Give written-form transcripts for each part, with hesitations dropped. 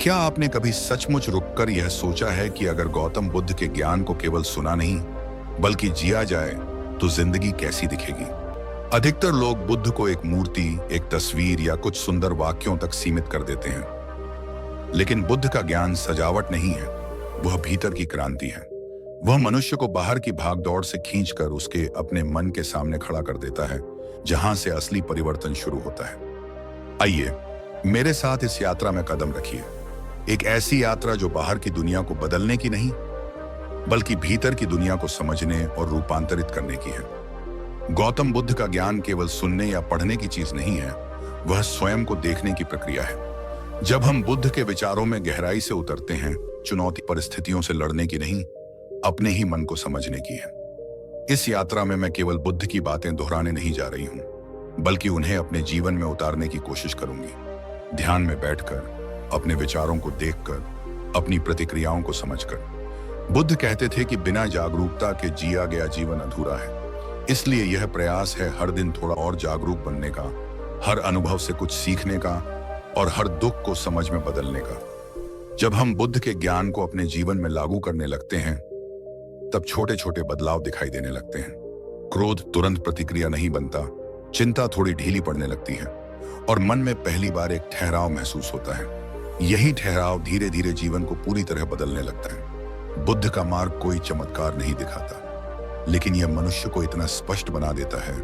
क्या आपने कभी सचमुच रुककर यह सोचा है कि अगर गौतम बुद्ध के ज्ञान को केवल सुना नहीं बल्कि जिया जाए तो जिंदगी कैसी दिखेगी? अधिकतर लोग बुद्ध को एक मूर्ति, एक तस्वीर या कुछ सुंदर वाक्यों तक सीमित कर देते हैं। लेकिन बुद्ध का ज्ञान सजावट नहीं है, वह भीतर की क्रांति है। वह मनुष्य को बाहर की भागदौड़ से खींचकर उसके अपने मन के सामने खड़ा कर देता है, जहां से असली परिवर्तन शुरू होता है। आइए मेरे साथ इस यात्रा में कदम रखिए। एक ऐसी यात्रा जो बाहर की दुनिया को बदलने की नहीं बल्कि भीतर की दुनिया को समझने और रूपांतरित करने की है। गौतम बुद्ध का ज्ञान केवल सुनने या पढ़ने की चीज नहीं है, वह स्वयं को देखने की प्रक्रिया है। जब हम बुद्ध के विचारों में गहराई से उतरते हैं, चुनौती परिस्थितियों से लड़ने की नहीं, अपने ही मन को समझने की है। इस यात्रा में मैं केवल बुद्ध की बातें दोहराने नहीं जा रही हूं, बल्कि उन्हें अपने जीवन में उतारने की कोशिश करूंगी। ध्यान में बैठकर, अपने विचारों को देखकर, अपनी प्रतिक्रियाओं को समझकर। बुद्ध कहते थे कि बिना जागरूकता के जिया गया जीवन अधूरा है। इसलिए यह प्रयास है हर दिन थोड़ा और जागरूक बनने का, हर अनुभव से कुछ सीखने का और हर दुख को समझ में बदलने का। जब हम बुद्ध के ज्ञान को अपने जीवन में लागू करने लगते हैं, तब छोटे छोटे बदलाव दिखाई देने लगते हैं। क्रोध तुरंत प्रतिक्रिया नहीं बनता, चिंता थोड़ी ढीली पड़ने लगती है और मन में पहली बार एक ठहराव महसूस होता है। यही ठहराव धीरे धीरे जीवन को पूरी तरह बदलने लगता है। बुद्ध का मार्ग कोई चमत्कार नहीं दिखाता, लेकिन यह मनुष्य को इतना स्पष्ट बना देता है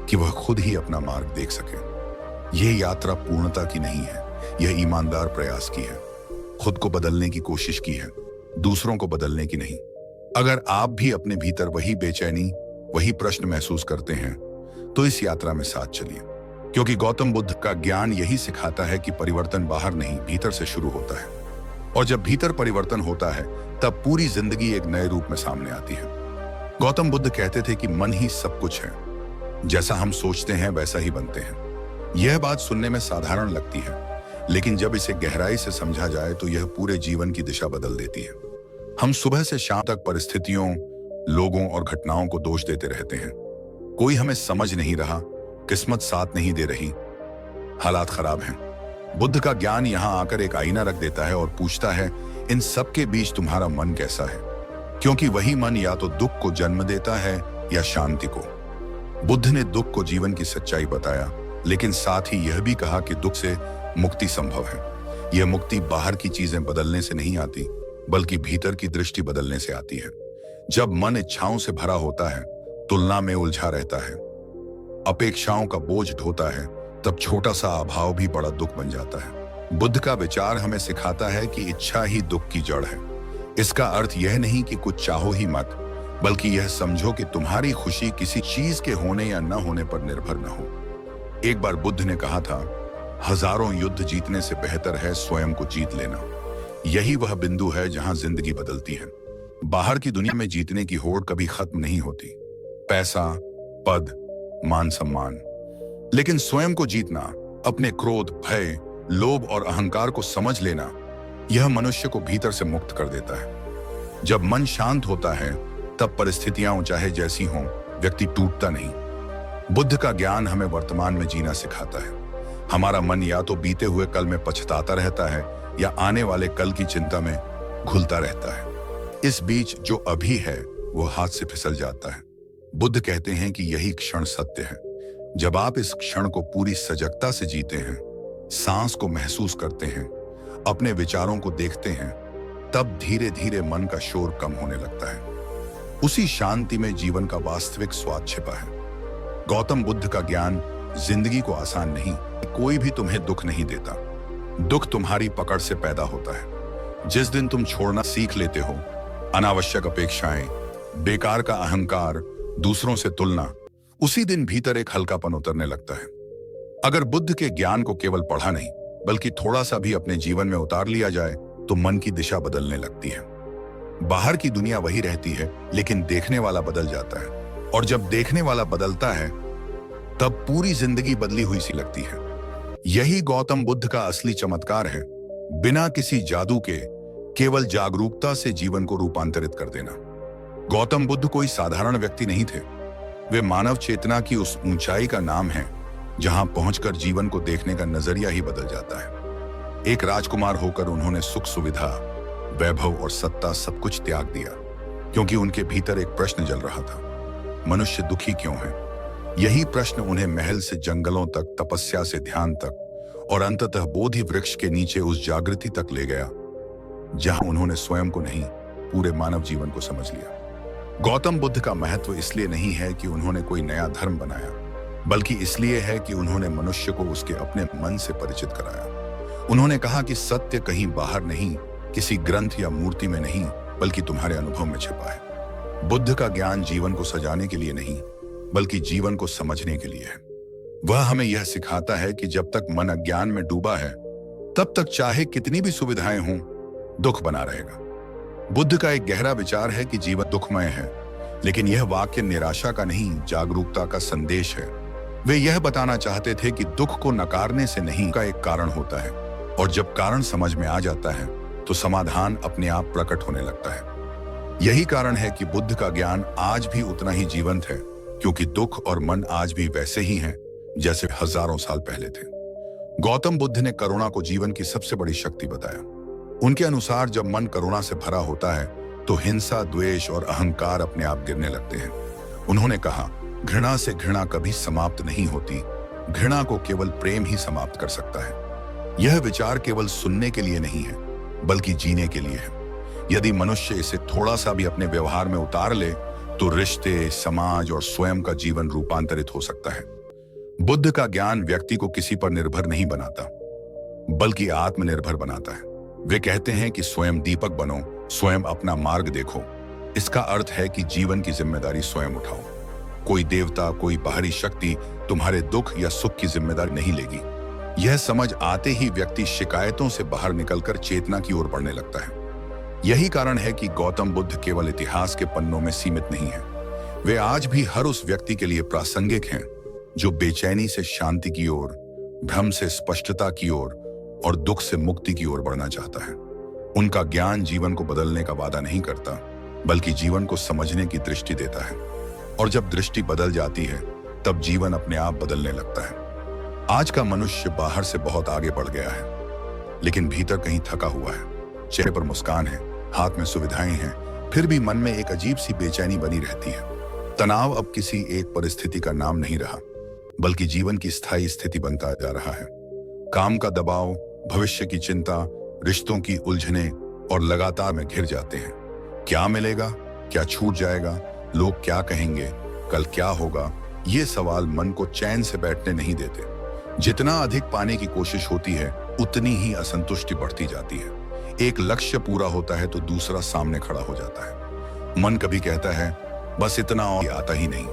कि वह खुद ही अपना मार्ग देख सके। यह यात्रा पूर्णता की नहीं है, यह ईमानदार प्रयास की है। खुद को बदलने की कोशिश की है, दूसरों को बदलने की नहीं। अगर आप भी अपने भीतर वही बेचैनी, वही प्रश्न महसूस करते हैं, तो इस यात्रा में साथ चलिए। क्योंकि गौतम बुद्ध का ज्ञान यही सिखाता है कि परिवर्तन बाहर नहीं, भीतर से शुरू होता है। और जब भीतर परिवर्तन होता है, तब पूरी जिंदगी एक नए रूप में सामने आती है। गौतम बुद्ध कहते थे कि मन ही सब कुछ है, जैसा हम सोचते हैं वैसा ही बनते हैं। यह बात सुनने में साधारण लगती है, लेकिन जब इसे गहराई से समझा जाए तो यह पूरे जीवन की दिशा बदल देती है। हम सुबह से शाम तक परिस्थितियों, लोगों और घटनाओं को दोष देते रहते हैं। कोई हमें समझ नहीं रहा, किस्मत साथ नहीं दे रही, हालात खराब हैं। बुद्ध का ज्ञान यहां आकर एक आईना रख देता है और पूछता है, इन सब के बीच तुम्हारा मन कैसा है? क्योंकि वही मन या तो दुख को जन्म देता है या शांति को। बुद्ध ने दुख को जीवन की सच्चाई बताया, लेकिन साथ ही यह भी कहा कि दुख से मुक्ति संभव है। यह मुक्ति बाहर की चीजें बदलने से नहीं आती, बल्कि भीतर की दृष्टि बदलने से आती है। जब मन इच्छाओं से भरा होता है, तुलना में उलझा रहता है, अपेक्षाओं का बोझ ढोता है, तब छोटा सा अभाव भी बड़ा दुख बन जाता है। बुद्ध का विचार हमें सिखाता है कि इच्छा ही दुख की जड़ है। इसका अर्थ यह नहीं कि कुछ चाहो ही मत, बल्कि यह समझो कि तुम्हारी खुशी किसी चीज के होने या न होने पर निर्भर न हो। एक बार बुद्ध ने कहा था, हजारों युद्ध जीतने से बेहतर है स्वयं को जीत लेना। यही वह बिंदु है जहां जिंदगी बदलती है। बाहर की दुनिया में जीतने की होड़ कभी खत्म नहीं होती, पैसा, पद, मान सम्मान। लेकिन स्वयं को जीतना, अपने क्रोध, भय, लोभ और अहंकार को समझ लेना, यह मनुष्य को भीतर से मुक्त कर देता है। जब मन शांत होता है, तब परिस्थितियां चाहे जैसी हों, व्यक्ति टूटता नहीं। बुद्ध का ज्ञान हमें वर्तमान में जीना सिखाता है। हमारा मन या तो बीते हुए कल में पछताता रहता है या आने वाले कल की चिंता में घुलता रहता है। इस बीच जो अभी है वो हाथ से फिसल जाता है। बुद्ध कहते हैं कि यही क्षण सत्य है। जब आप इस क्षण को पूरी सजगता से जीते हैं, सांस को महसूस करते हैं, अपने विचारों को देखते हैं, तब धीरे धीरे मन का शोर कम होने लगता है। उसी शांति में जीवन का वास्तविक स्वाद छिपा है। गौतम बुद्ध का ज्ञान जिंदगी को आसान नहीं, कोई भी तुम्हें दुख नहीं देता। दुख तुम्हारी पकड़ से पैदा होता है। जिस दिन तुम छोड़ना सीख लेते हो, अनावश्यक अपेक्षाएं, बेकार का अहंकार, दूसरों से तुलना, उसी दिन भीतर एक हल्कापन उतरने लगता है। अगर बुद्ध के ज्ञान को केवल पढ़ा नहीं, बल्कि थोड़ा सा भी अपने जीवन में उतार लिया जाए, तो मन की दिशा बदलने लगती है। बाहर की दुनिया वही रहती है, लेकिन देखने वाला बदल जाता है। और जब देखने वाला बदलता है, तब पूरी जिंदगी बदली हुई सी लगती है। यही गौतम बुद्ध का असली चमत्कार है। बिना किसी जादू के, केवल जागरूकता से जीवन को रूपांतरित कर देना। गौतम बुद्ध कोई साधारण व्यक्ति नहीं थे। वे मानव चेतना की उस ऊंचाई का नाम है जहां पहुंचकर जीवन को देखने का नजरिया ही बदल जाता है। एक राजकुमार होकर उन्होंने सुख सुविधा, वैभव और सत्ता सब कुछ त्याग दिया, क्योंकि उनके भीतर एक प्रश्न जल रहा था, मनुष्य दुखी क्यों है? यही प्रश्न उन्हें महल से जंगलों तक, तपस्या से ध्यान तक और अंततः बोधि वृक्ष के नीचे उस जागृति तक ले गया जहां उन्होंने स्वयं को नहीं, पूरे मानव जीवन को समझ लिया। गौतम बुद्ध का महत्व इसलिए नहीं है कि उन्होंने कोई नया धर्म बनाया, बल्कि इसलिए है कि उन्होंने मनुष्य को उसके अपने मन से परिचित कराया। उन्होंने कहा कि सत्य कहीं बाहर नहीं, किसी ग्रंथ या मूर्ति में नहीं, बल्कि तुम्हारे अनुभव में छिपा है। बुद्ध का ज्ञान जीवन को सजाने के लिए नहीं, बल्कि जीवन को समझने के लिए है। वह हमें यह सिखाता है कि जब तक मन अज्ञान में डूबा है, तब तक चाहे कितनी भी सुविधाएं हों, दुख बना रहेगा। बुद्ध का एक गहरा विचार है कि जीवन दुखमय है, लेकिन यह वाक्य निराशा का नहीं, जागरूकता का संदेश है। वे यह बताना चाहते थे कि दुख को नकारने से नहीं का एक कारण होता है, और जब कारण समझ में आ जाता है तो समाधान अपने आप प्रकट होने लगता है। यही कारण है कि बुद्ध का ज्ञान आज भी उतना ही जीवंत है, क्योंकि दुख और मन आज भी वैसे ही हैं जैसे हजारों साल पहले थे। गौतम बुद्ध ने करुणा को जीवन की सबसे बड़ी शक्ति बताया। उनके अनुसार जब मन करुणा से भरा होता है तो हिंसा, द्वेष और अहंकार अपने आप गिरने लगते हैं। उन्होंने कहा, घृणा से घृणा कभी समाप्त नहीं होती, घृणा को केवल प्रेम ही समाप्त कर सकता है। यह विचार केवल सुनने के लिए नहीं है, बल्कि जीने के लिए है। यदि मनुष्य इसे थोड़ा सा भी अपने व्यवहार में उतार ले तो रिश्ते, समाज और स्वयं का जीवन रूपांतरित हो सकता है। बुद्ध का ज्ञान व्यक्ति को किसी पर निर्भर नहीं बनाता, बल्कि आत्मनिर्भर बनाता है। वे कहते हैं कि स्वयं दीपक बनो, स्वयं अपना मार्ग देखो। इसका अर्थ है कि जीवन की जिम्मेदारी स्वयं उठाओ। कोई देवता, कोई बाहरी शक्ति तुम्हारे दुख या सुख की जिम्मेदारी नहीं लेगी। यह समझ आते ही व्यक्ति शिकायतों से बाहर निकलकर चेतना की ओर बढ़ने लगता है। यही कारण है कि गौतम बुद्ध केवल इतिहास के पन्नों में सीमित नहीं है। वे आज भी हर उस व्यक्ति के लिए प्रासंगिक हैं जो बेचैनी से शांति की ओर, भ्रम से स्पष्टता की ओर और दुख से मुक्ति की ओर बढ़ना चाहता है। उनका ज्ञान जीवन को बदलने का वादा नहीं करता, बल्कि जीवन को समझने की दृष्टि देता है। और जब दृष्टि बदल जाती है, तब जीवन अपने आप बदलने लगता है। आज का मनुष्य बाहर से बहुत आगे बढ़ गया है, लेकिन भीतर कहीं थका हुआ है। चेहरे पर मुस्कान है, हाथ में सुविधाएं हैं, फिर भी मन में एक अजीब सी बेचैनी बनी रहती है। तनाव अब किसी एक परिस्थिति का नाम नहीं रहा, बल्कि जीवन की स्थायी स्थिति बनता जा रहा है। काम का दबाव, भविष्य की चिंता, रिश्तों की उलझने और लगातार में घिर जाते हैं। क्या मिलेगा, क्या छूट जाएगा, लोग क्या कहेंगे, कल क्या होगा, ये सवाल मन को चैन से बैठने नहीं देते। जितना अधिक पाने की कोशिश होती है, उतनी ही असंतुष्टि बढ़ती जाती है। एक लक्ष्य पूरा होता है तो दूसरा सामने खड़ा हो जाता है। मन कभी कहता है, बस इतना और आता ही नहीं।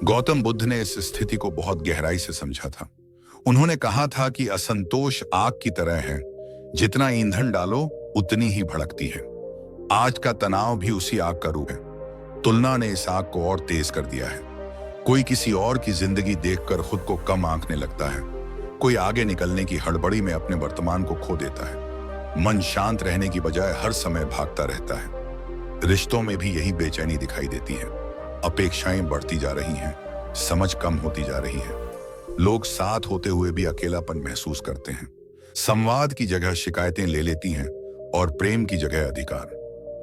गौतम बुद्ध ने इस स्थिति को बहुत गहराई से समझा था। उन्होंने कहा था कि असंतोष आग की तरह है, जितना ईंधन डालो उतनी ही भड़कती है। आज का तनाव भी उसी आग का रूप है। तुलना ने इस आग को और तेज कर दिया है। कोई किसी और की जिंदगी देखकर खुद को कम आंकने लगता है। कोई आगे निकलने की हड़बड़ी में अपने वर्तमान को खो देता है। मन शांत रहने की बजाय हर समय भागता रहता है। रिश्तों में भी यही बेचैनी दिखाई देती है। अपेक्षाएं बढ़ती जा रही हैं, समझ कम होती जा रही है। लोग साथ होते हुए भी अकेलापन महसूस करते हैं। संवाद की जगह शिकायतें ले लेती हैं और प्रेम की जगह अधिकार।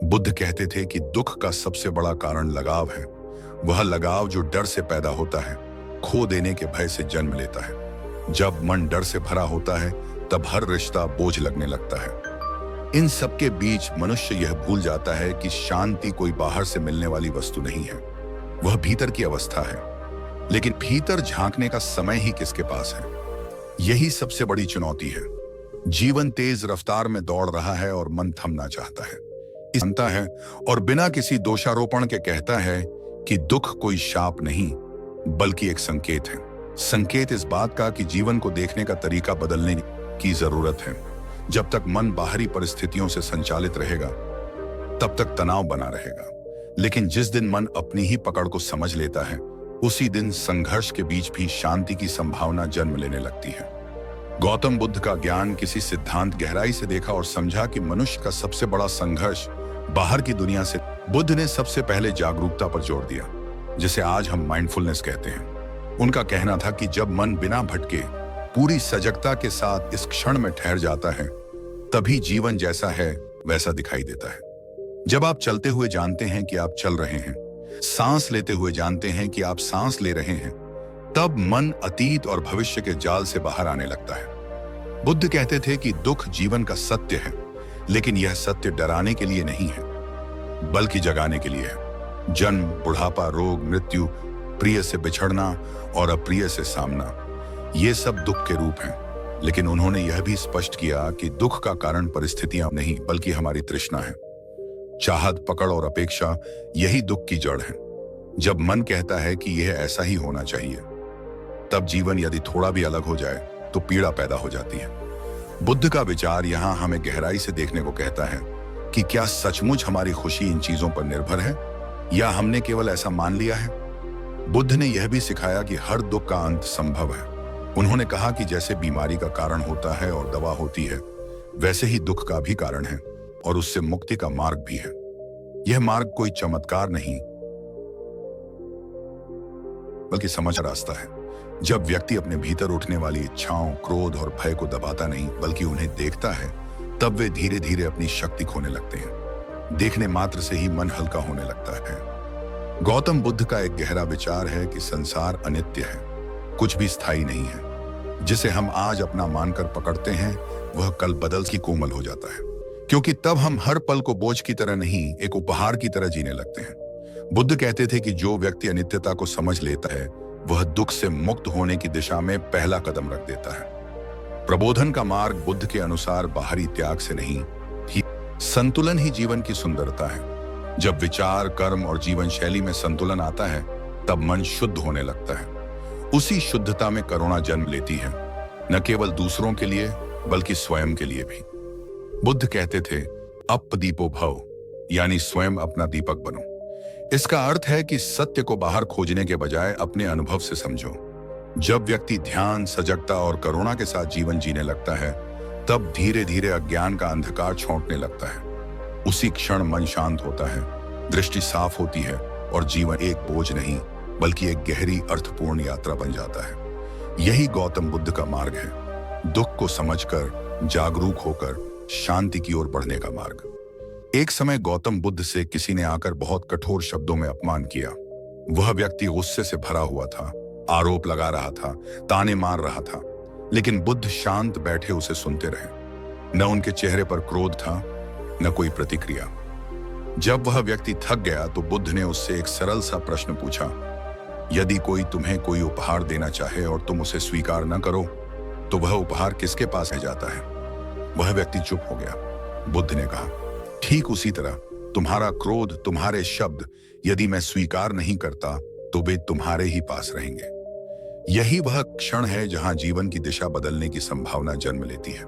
बुद्ध कहते थे कि दुख का सबसे बड़ा कारण लगाव है। वह लगाव जो डर से पैदा होता है, खो देने के भय से जन्म लेता है। जब मन डर से भरा होता है, तब हर रिश्ता बोझ लगने लगता है। इन सबके बीच मनुष्य यह भूल जाता है कि शांति कोई बाहर से मिलने वाली वस्तु नहीं है, वह भीतर की अवस्था है। लेकिन भीतर झांकने का समय ही किसके पास है? यही सबसे बड़ी चुनौती है। जीवन तेज रफ्तार में दौड़ रहा है और मन थमना चाहता है, जानता है और बिना किसी दोषारोपण के कहता है कि दुख कोई शाप नहीं, बल्कि एक संकेत है। संकेत इस बात का कि जीवन को देखने का तरीका बदलने की जरूरत है। जब तक मन बाहरी परिस्थितियों से संचालित रहेगा, तब तक तनाव बना रहेगा। लेकिन जिस दिन मन अपनी ही पकड़ को समझ लेता है, उसी दिन संघर्ष के बीच भी शांति की संभावना जन्म लेने लगती है। गौतम बुद्ध का ज्ञान किसी सिद्धांत गहराई से देखा और समझा कि मनुष्य का सबसे बड़ा संघर्ष बाहर की दुनिया से। बुद्ध ने सबसे पहले जागरूकता पर जोर दिया, जिसे आज हम माइंडफुलनेस कहते हैं। उनका कहना था कि जब मन बिना भटके पूरी सजगता के साथ इस क्षण में ठहर जाता है, तभी जीवन जैसा है वैसा दिखाई देता है। जब आप चलते हुए जानते हैं कि आप चल रहे हैं, सांस लेते हुए जानते हैं कि आप सांस ले रहे हैं, तब मन अतीत और भविष्य के जाल से बाहर आने लगता है। बुद्ध कहते थे कि दुख जीवन का सत्य है, लेकिन यह सत्य डराने के लिए नहीं है, बल्कि जगाने के लिए है। जन्म, बुढ़ापा, रोग, मृत्यु, प्रिय से बिछड़ना और अप्रिय से सामना, ये सब दुख के रूप हैं। लेकिन उन्होंने यह भी स्पष्ट किया कि दुख का कारण परिस्थितियां नहीं, बल्कि हमारी तृष्णा है। चाहत, पकड़ और अपेक्षा, यही दुख की जड़ है। जब मन कहता है कि यह ऐसा ही होना चाहिए, तब जीवन यदि थोड़ा भी अलग हो जाए तो पीड़ा पैदा हो जाती है। बुद्ध का विचार यहाँ हमें गहराई से देखने को कहता है कि क्या सचमुच हमारी खुशी इन चीजों पर निर्भर है, या हमने केवल ऐसा मान लिया है। बुद्ध ने यह भी सिखाया कि हर दुख का अंत संभव है। उन्होंने कहा कि जैसे बीमारी का कारण होता है और दवा होती है, वैसे ही दुख का भी कारण है और उससे मुक्ति का मार्ग भी है। यह मार्ग कोई चमत्कार नहीं, बल्कि समझ रास्ता है। जब व्यक्ति अपने भीतर उठने वाली इच्छाओं, क्रोध और भय को दबाता नहीं, बल्कि उन्हें देखता है, तब वे धीरे धीरे अपनी शक्ति खोने लगते हैं। देखने मात्र से ही मन हल्का होने लगता है। गौतम बुद्ध का एक गहरा विचार है कि संसार अनित्य है, कुछ भी स्थायी नहीं है। जिसे हम आज अपना मानकर पकड़ते हैं, वह कल बदल की कोमल हो जाता है, क्योंकि तब हम हर पल को बोझ की तरह नहीं, एक उपहार की तरह जीने लगते हैं। बुद्ध कहते थे कि जो व्यक्ति अनित्यता को समझ लेता है, वह दुख से मुक्त होने की दिशा में पहला कदम रख देता है। प्रबोधन का मार्ग बुद्ध के अनुसार बाहरी त्याग से नहीं, संतुलन ही जीवन की सुंदरता है। जब विचार, कर्म और जीवन शैली में संतुलन आता है, तब मन शुद्ध होने लगता है। उसी शुद्धता में करुणा जन्म लेती है, न केवल दूसरों के लिए बल्कि स्वयं के लिए भी। बुद्ध कहते थे, अपदीपो भव, यानी स्वयं अपना दीपक बनो। इसका अर्थ है कि सत्य को बाहर खोजने के बजाय अपने अनुभव से समझो। जब व्यक्ति ध्यान, सजगता और करुणा के साथ जीवन जीने लगता है, तब धीरे धीरे अज्ञान का अंधकार छौंकने लगता है। उसी क्षण मन शांत होता है, दृष्टि साफ होती है और जीवन एक बोझ नहीं, बल्कि एक गहरी अर्थपूर्ण यात्रा बन जाता है। यही गौतम बुद्ध का मार्ग है, दुख को समझकर, जागरूक होकर शांति की ओर बढ़ने का मार्ग। एक समय गौतम बुद्ध से किसी ने आकर बहुत कठोर शब्दों में अपमान किया। वह व्यक्ति गुस्से से भरा हुआ था, आरोप लगा रहा था, ताने मार रहा था, लेकिन बुद्ध शांत बैठे उसे सुनते रहे। न उनके चेहरे पर क्रोध था, न कोई प्रतिक्रिया। जब वह व्यक्ति थक गया तो बुद्ध ने उससे एक सरल सा प्रश्न पूछा, यदि कोई तुम्हें कोई उपहार देना चाहे और तुम उसे स्वीकार न करो, तो वह उपहार किसके पास रह जाता है? वह व्यक्ति चुप हो गया। बुद्ध ने कहा, ठीक उसी तरह तुम्हारा क्रोध, तुम्हारे शब्द, यदि मैं स्वीकार नहीं करता तो वे तुम्हारे ही पास रहेंगे। यही वह क्षण है जहां जीवन की दिशा बदलने की संभावना जन्म लेती है।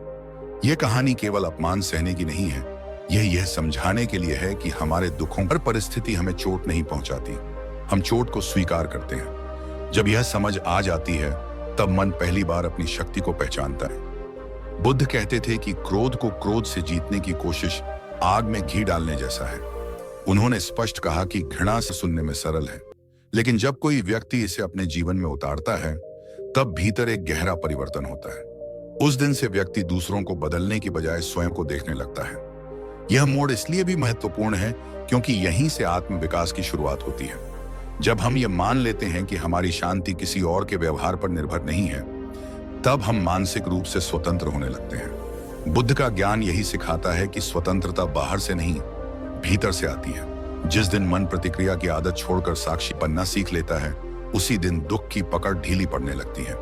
यह कहानी केवल अपमान सहने की नहीं है, यह समझाने के लिए है कि हमारे दुखों पर परिस्थिति हमें चोट नहीं पहुंचाती, हम चोट को स्वीकार करते हैं। जब यह समझ आ जाती है, तब मन पहली बार अपनी शक्ति को पहचानता है। बुद्ध कहते थे कि क्रोध को क्रोध से जीतने की कोशिश आग में घी डालने जैसा है। उन्होंने स्पष्ट कहा कि घृणा से सुनने में सरल है, लेकिन जब कोई व्यक्ति इसे अपने जीवन में उतारता है, तब भीतर एक गहरा परिवर्तन होता है। उस दिन से व्यक्ति दूसरों को बदलने की बजाय स्वयं को देखने लगता है। यह मोड़ इसलिए भी महत्वपूर्ण है क्योंकि यहीं से आत्म विकास की शुरुआत होती है। जब हम ये मान लेते हैं कि हमारी शांति किसी और के व्यवहार पर निर्भर नहीं है, तब हम मानसिक रूप से स्वतंत्र होने लगते हैं। बुद्ध का ज्ञान यही सिखाता है कि स्वतंत्रता बाहर से नहीं, भीतर से आती है। जिस दिन मन प्रतिक्रिया की आदत छोड़कर साक्षी बनना सीख लेता है, उसी दिन दुख की पकड़ ढीली पड़ने लगती है।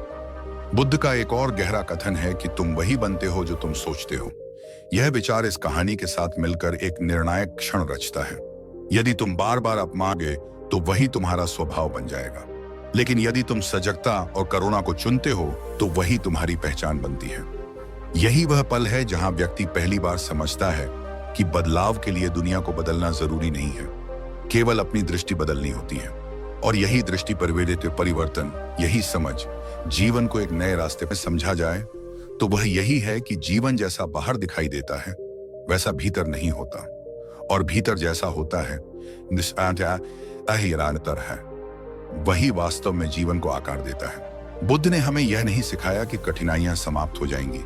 बुद्ध का एक और गहरा कथन है कि तुम वही बनते हो जो तुम सोचते हो। यह विचार इस कहानी के साथ मिलकर एक निर्णायक क्षण रचता है। यदि तुम बार बार अपमानोगे तो वही तुम्हारा स्वभाव बन जाएगा, लेकिन यदि तुम सजगता और करुणा को चुनते हो तो वही तुम्हारी पहचान बनती है। यही वह पल है जहां व्यक्ति पहली बार समझता है कि बदलाव के लिए दुनिया को बदलना जरूरी नहीं है, केवल अपनी दृष्टि बदलनी होती है। और यही दृष्टि परिवर्तित परिवर्तन, यही समझ जीवन को एक नए रास्ते पर समझा जाए तो वह यही है कि जीवन जैसा बाहर दिखाई देता है, वैसा भीतर नहीं होता, और भीतर जैसा होता है निरांतर है, वही वास्तव में जीवन को आकार देता है। बुद्ध ने हमें यह नहीं सिखाया कि कठिनाइयां समाप्त हो जाएंगी,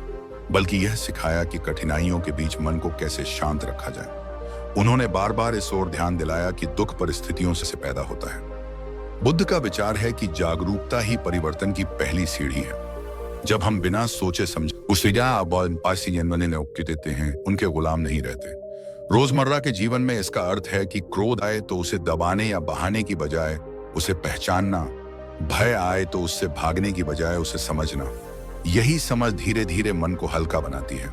बल्कि यह सिखाया कि कठिनाइयों के बीच मन को कैसे शांत रखा जाए। उन्होंने बार बार इस ओर ध्यान दिलाया कि दुख परिस्थितियों से पैदा होता है। बुद्ध का विचार है कि जागरूकता ही परिवर्तन की पहली सीढ़ी है। जब हम बिना सोचे समझे देते हैं, उनके गुलाम नहीं रहते। रोजमर्रा के जीवन में इसका अर्थ है कि क्रोध आए तो उसे दबाने या बहाने की बजाय उसे पहचानना, भय आए तो उससे भागने की बजाय उसे समझना। यही समझ धीरे धीरे मन को हल्का बनाती है।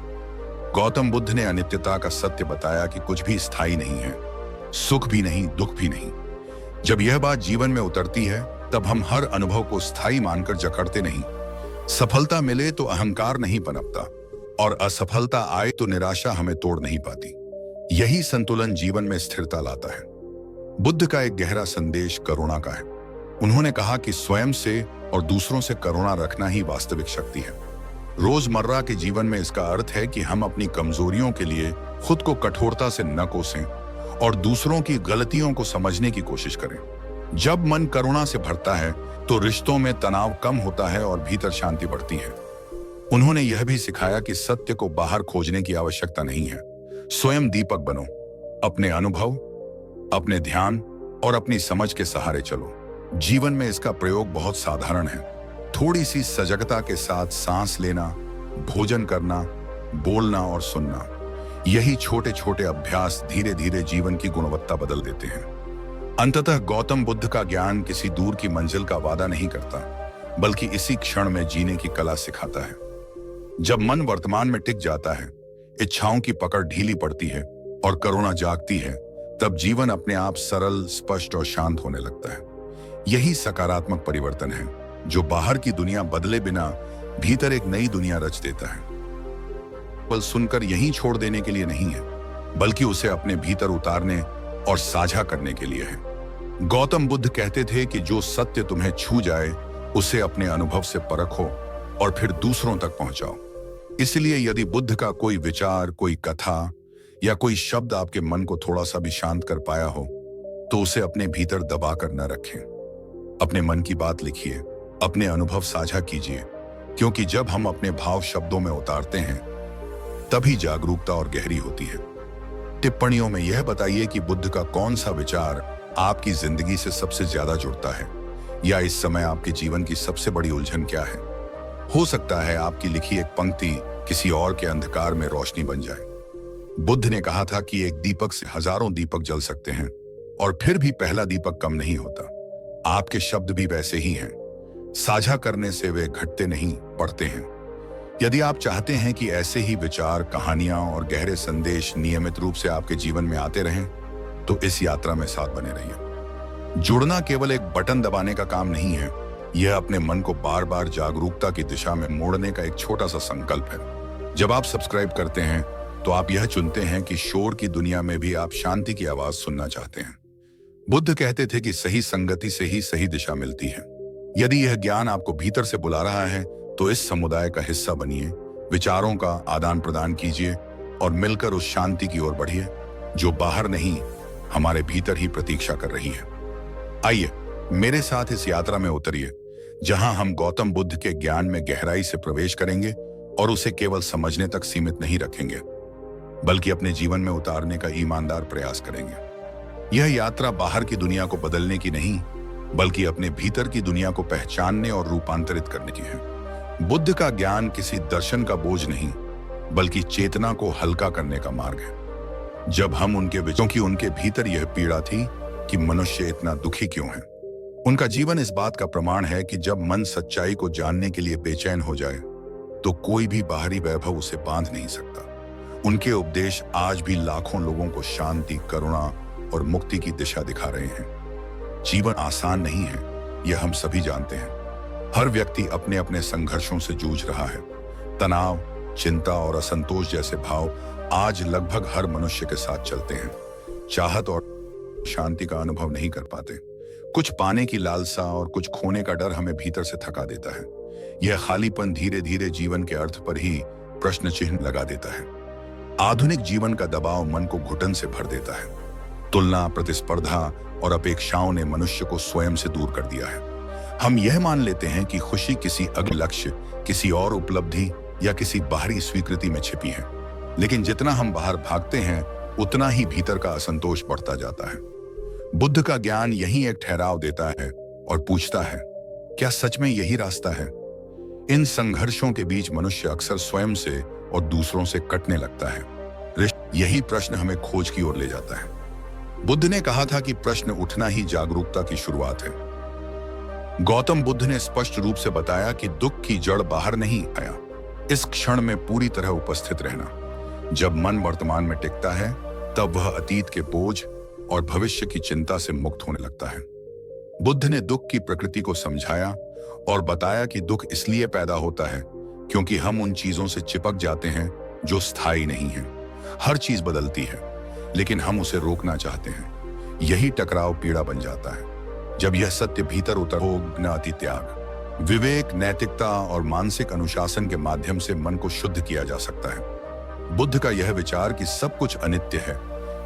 गौतम बुद्ध ने अनित्यता का सत्य बताया कि कुछ भी स्थायी नहीं है, सुख भी नहीं, दुख भी नहीं। जब यह बात जीवन में उतरती है, तब हम हर अनुभव को स्थायी मानकर जकड़ते नहीं। सफलता मिले तो अहंकार नहीं पनपता, और असफलता आए तो निराशा हमें तोड़ नहीं पाती। यही संतुलन जीवन में स्थिरता लाता है। बुद्ध का एक गहरा संदेश करुणा का है। उन्होंने कहा कि स्वयं से और दूसरों से करुणा रखना ही वास्तविक शक्ति है। रोजमर्रा के जीवन में इसका अर्थ है कि हम अपनी कमजोरियों के लिए खुद को कठोरता से न कोसें और दूसरों की गलतियों को समझने की कोशिश करें। जब मन करुणा से भरता है तो रिश्तों में तनाव कम होता है और भीतर शांति बढ़ती है। उन्होंने यह भी सिखाया कि सत्य को बाहर खोजने की आवश्यकता नहीं है। स्वयं दीपक बनो, अपने अनुभव, अपने ध्यान और अपनी समझ के सहारे चलो। जीवन में इसका प्रयोग बहुत साधारण है। थोड़ी सी सजगता के साथ सांस लेना, भोजन करना, बोलना और सुनना। यही छोटे छोटे अभ्यास धीरे धीरे जीवन की गुणवत्ता बदल देते हैं। अंततः गौतम बुद्ध का ज्ञान किसी दूर की मंजिल का वादा नहीं करता, बल्कि इसी क्षण में जीने की कला सिखाता है। जब मन वर्तमान में टिक जाता है, इच्छाओं की पकड़ ढीली पड़ती है और करुणा जागती है, तब जीवन अपने आप सरल, स्पष्ट और शांत होने लगता है। यही सकारात्मक परिवर्तन है, जो बाहर की दुनिया बदले बिना भीतर एक नई दुनिया रच देता है। केवल सुनकर यहीं छोड़ देने के लिए नहीं है, बल्कि उसे अपने भीतर उतारने और साझा करने के लिए है। गौतम बुद्ध कहते थे कि जो सत्य तुम्हें छू जाए, उसे अपने अनुभव से परखो और फिर दूसरों तक पहुंचाओ। इसलिए यदि बुद्ध का कोई विचार, कोई कथा या कोई शब्द आपके मन को थोड़ा सा भी शांत कर पाया हो, तो उसे अपने भीतर दबा कर न रखें। अपने मन की बात लिखिए, अपने अनुभव साझा कीजिए, क्योंकि जब हम अपने भाव शब्दों में उतारते हैं, तभी जागरूकता और गहरी होती है। टिप्पणियों में यह बताइए कि बुद्ध का कौन सा विचार आपकी जिंदगी से सबसे ज्यादा जुड़ता है, या इस समय आपके जीवन की सबसे बड़ी उलझन क्या है। हो सकता है आपकी लिखी एक पंक्ति किसी और के अंधकार में रोशनी बन जाए। बुद्ध ने कहा था कि एक दीपक से हजारों दीपक जल सकते हैं, और फिर भी पहला दीपक कम नहीं होता। आपके शब्द भी वैसे ही हैं। साझा करने से वे घटते नहीं, बढ़ते हैं। यदि आप चाहते हैं कि ऐसे ही विचार, कहानियां और गहरे संदेश नियमित रूप से आपके जीवन में आते रहें, तो इस यात्रा में साथ बने रहिए। जुड़ना केवल एक बटन दबाने का काम नहीं है, यह अपने मन को बार बार जागरूकता की दिशा में मोड़ने का एक छोटा सा संकल्प है। जब आप सब्सक्राइब करते हैं, तो आप यह चुनते हैं कि शोर की दुनिया में भी आप शांति की आवाज सुनना चाहते हैं। बुद्ध कहते थे कि सही संगति से ही सही दिशा मिलती है। यदि यह ज्ञान आपको भीतर से बुला रहा है, तो इस समुदाय का हिस्सा बनिए, विचारों का आदान प्रदान कीजिए और मिलकर उस शांति की ओर बढ़िए, जो बाहर नहीं, हमारे भीतर ही प्रतीक्षा कर रही है। आइए मेरे साथ इस यात्रा में उतरिए, जहां हम गौतम बुद्ध के ज्ञान में गहराई से प्रवेश करेंगे और उसे केवल समझने तक सीमित नहीं रखेंगे, बल्कि अपने जीवन में उतारने का ईमानदार प्रयास करेंगे। यह यात्रा बाहर की दुनिया को बदलने की नहीं, बल्कि अपने भीतर की दुनिया को पहचानने और रूपांतरित करने की है। बुद्ध का ज्ञान किसी दर्शन का बोझ नहीं, बल्कि चेतना को हल्का करने का मार्ग है। जब हम उनके विचारों की, उनके भीतर यह पीड़ा थी कि मनुष्य इतना दुखी क्यों है। उनका जीवन इस बात का प्रमाण है कि जब मन सच्चाई को जानने के लिए बेचैन हो जाए, तो कोई भी बाहरी वैभव उसे बांध नहीं सकता। उनके उपदेश आज भी लाखों लोगों को शांति, करुणा और मुक्ति की दिशा दिखा रहे हैं। जीवन आसान नहीं है, यह हम सभी जानते हैं। हर व्यक्ति अपने अपने संघर्षों से जूझ रहा है। तनाव, चिंता और असंतोष जैसे भाव आज लगभग हर मनुष्य के साथ चलते हैं। चाहत और शांति का अनुभव नहीं कर पाते। कुछ पाने की लालसा और कुछ खोने का डर हमें भीतर से थका देता है। यह खालीपन धीरे धीरे जीवन के अर्थ पर ही प्रश्न चिन्ह लगा देता है। आधुनिक जीवन का दबाव मन को घुटन से भर देता है। तुलना, प्रतिस्पर्धा और अपेक्षाओं ने मनुष्य को स्वयं से दूर कर दिया है। हम यह मान लेते हैं कि खुशी किसी अगले लक्ष्य, किसी और उपलब्धि या किसी बाहरी स्वीकृति में छिपी है। लेकिन जितना हम बाहर भागते हैं, उतना ही भीतर का असंतोष बढ़ता जाता है। बुद्ध का ज्ञान यही एक ठहराव देता है और पूछता है, क्या सच में यही रास्ता है? इन संघर्षों के बीच मनुष्य अक्सर स्वयं से और दूसरों से कटने लगता है। यही प्रश्न हमें खोज की ओर ले जाता है। बुद्ध ने कहा था कि प्रश्न उठना ही जागरूकता की शुरुआत है। गौतम बुद्ध ने स्पष्ट रूप से बताया कि दुख की जड़ बाहर नहीं आया, इस क्षण में पूरी तरह उपस्थित रहना। जब मन वर्तमान में टिकता है, तब वह अतीत के बोझ और भविष्य की चिंता से मुक्त होने लगता है। बुद्ध ने दुख की प्रकृति को समझाया और बताया कि दुख इसलिए पैदा होता है क्योंकि हम उन चीजों से चिपक जाते हैं जो स्थायी नहीं है। हर चीज बदलती है, लेकिन हम उसे रोकना चाहते हैं। यही टकराव पीड़ा बन जाता है। जब यह सत्य भीतर उतर हो, ज्ञाति त्याग, विवेक, नैतिकता और मानसिक अनुशासन के माध्यम से मन को शुद्ध किया जा सकता है। बुद्ध का यह विचार कि सब कुछ अनित्य है,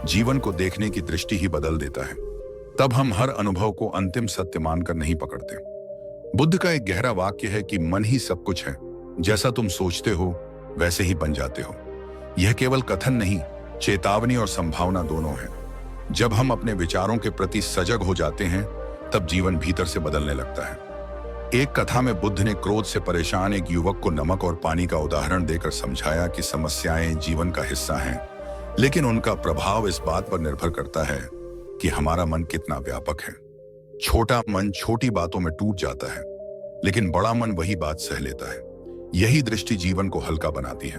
जीवन को देखने की दृष्टि ही बदल देता है। तब हम हर अनुभव को अंतिम सत्य मानकर नहीं पकड़ते। बुद्ध का एक गहरा वाक्य है कि मन ही सब कुछ है, जैसा तुम सोचते हो वैसे ही बन जाते हो। यह केवल कथन नहीं, चेतावनी और संभावना दोनों है। जब हम अपने विचारों के प्रति सजग हो जाते हैं, तब जीवन भीतर से बदलने लगता है। एक कथा में बुद्ध ने क्रोध से परेशान एक युवक को नमक और पानी का उदाहरण देकर समझाया कि समस्याएं जीवन का हिस्सा हैं, लेकिन उनका प्रभाव इस बात पर निर्भर करता है कि हमारा मन कितना व्यापक है। छोटा मन छोटी बातों में टूट जाता है, लेकिन बड़ा मन वही बात सह लेता है। यही दृष्टि जीवन को हल्का बनाती है।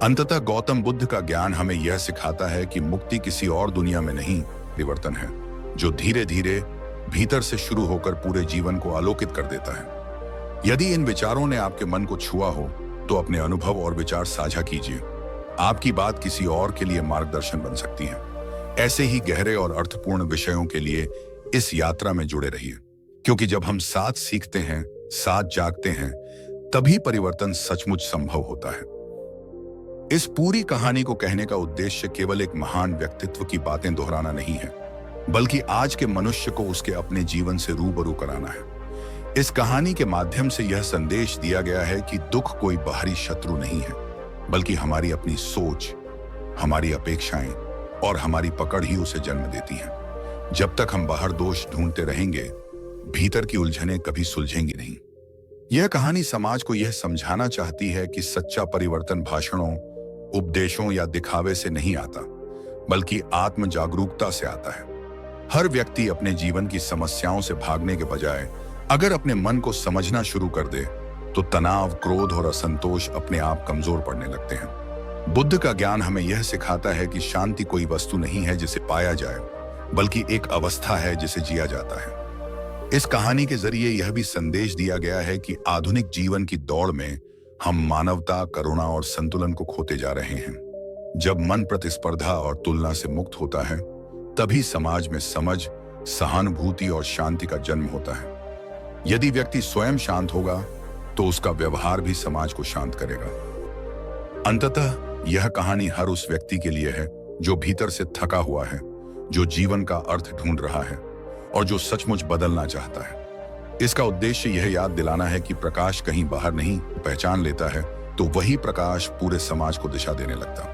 अंततः गौतम बुद्ध का ज्ञान हमें यह सिखाता है कि मुक्ति किसी और दुनिया में नहीं, परिवर्तन है, जो धीरे धीरे भीतर से शुरू होकर पूरे जीवन को आलोकित कर देता है। यदि इन विचारों ने आपके मन को छुआ हो, तो अपने अनुभव और विचार साझा कीजिए। आपकी बात किसी और के लिए मार्गदर्शन बन सकती है। ऐसे ही गहरे और अर्थपूर्ण विषयों के लिए इस यात्रा में जुड़े रहिए, क्योंकि जब हम साथ सीखते हैं, साथ जागते हैं, तभी परिवर्तन सचमुच संभव होता है। इस पूरी कहानी को कहने का उद्देश्य केवल एक महान व्यक्तित्व की बातें दोहराना नहीं है, बल्कि आज के मनुष्य को उसके अपने जीवन से रूबरू कराना है। इस कहानी के माध्यम से यह संदेश दिया गया है कि दुख कोई बाहरी शत्रु नहीं है, बल्कि हमारी अपनी सोच, हमारी अपेक्षाएं और हमारी पकड़ ही उसे जन्म देती हैं। जब तक हम बाहर दोष ढूंढते रहेंगे, भीतर की उलझनें कभी सुलझेंगी नहीं। यह कहानी समाज को यह समझाना चाहती है कि सच्चा परिवर्तन भाषणों, उपदेशों या दिखावे से नहीं आता, बल्कि आत्म जागरूकता से आता है। हर व्यक्ति अपने जीवन की समस्याओं से भागने के बजाय अगर अपने मन को समझना शुरू कर दे, तो तनाव, क्रोध और असंतोष अपने आप कमजोर पड़ने लगते हैं। बुद्ध का ज्ञान हमें यह सिखाता है कि शांति कोई वस्तु नहीं है जिसे पाया जाए, बल्कि एक अवस्था है जिसे जिया जाता है। इस कहानी के जरिए यह भी संदेश दिया गया है कि आधुनिक जीवन की दौड़ में हम मानवता, करुणा और संतुलन को खोते जा रहे हैं। जब मन प्रतिस्पर्धा और तुलना से मुक्त होता है, तभी समाज में समझ, सहानुभूति और शांति का जन्म होता है। यदि व्यक्ति स्वयं शांत होगा, तो उसका व्यवहार भी समाज को शांत करेगा। अंततः यह कहानी हर उस व्यक्ति के लिए है जो भीतर से थका हुआ है, जो जीवन का अर्थ ढूंढ रहा है और जो सचमुच बदलना चाहता है। इसका उद्देश्य यह याद दिलाना है कि प्रकाश कहीं बाहर नहीं, पहचान लेता है तो वही प्रकाश पूरे समाज को दिशा देने लगता है।